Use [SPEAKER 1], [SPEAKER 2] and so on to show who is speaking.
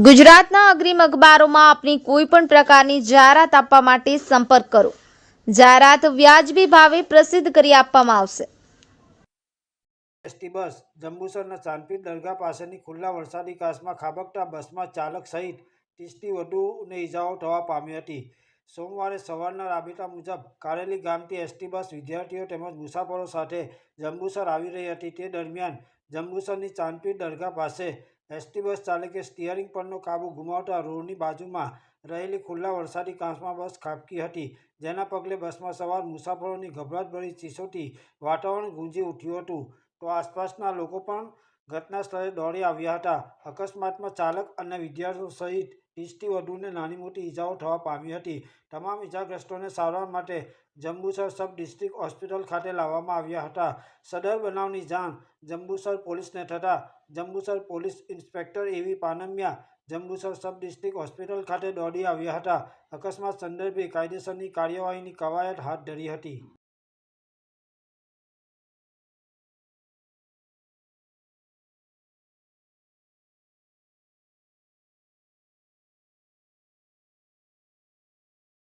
[SPEAKER 1] ગુજરાતના અગ્રીમ અખબારોમાં આપની કોઈ પણ પ્રકારની જાહેરાત આપવા માટે સંપર્ક કરો. જાહેરાત વ્યાજબી ભાવે પ્રસિદ્ધ કરી આપવામાં આવશે.
[SPEAKER 2] એસટી બસ જંબુસરના ચાંદપીર દરગાહ પાસેની ખુલ્લા વરસાદી કાચમાં ખાબકતા બસમાં ચાલક સહિત 30થી વધુને ઇજાઓ થવા પામી હતી. સોમવારે સવારના રાબેતા મુજબ કારેલી ગામથી એસટી બસ વિદ્યાર્થીઓ તેમજ મુસાફરો સાથે જંબુસર આવી રહી હતી. તે દરમિયાન જંબુસરની ચાંદપીર દરગાહ પાસે એસટી બસ ચાલકે સ્ટીયરિંગ પરનો કાબુ ગુમાવતા રોડની બાજુમાં રહેલી ખુલ્લા વરસાદી કાચમાં બસ ખાબકી હતી, જેના પગલે બસમાં સવાર મુસાફરોની ગભરાટભરી ચીસોથી વાતાવરણ ગુંજી ઉઠ્યું હતું. તો આસપાસના લોકો પણ ઘટના સ્થળે દોડી આવ્યા હતા. અકસ્માતમાં ચાલક અને વિદ્યાર્થીઓ સહિત 30થી વધુને નાની મોટી ઇજાઓ થવા પામી હતી. તમામ ઇજાગ્રસ્તોને સારવાર માટે જંબુસર સબ ડિસ્ટ્રિક્ટ હોસ્પિટલ ખાતે લાવવામાં આવ્યા હતા. સદર બનાવની જાણ જંબુસર પોલીસને થતાં જંબુસર પોલીસ ઇન્સ્પેક્ટર એવી Panmiya Jambusar sub district hospital ખાતે દોડી આવ્યા હતા. અકસ્માત સંદર્ભે કાયદેસરની કાર્યવાહીની કવાયત હાથ ધરી હતી.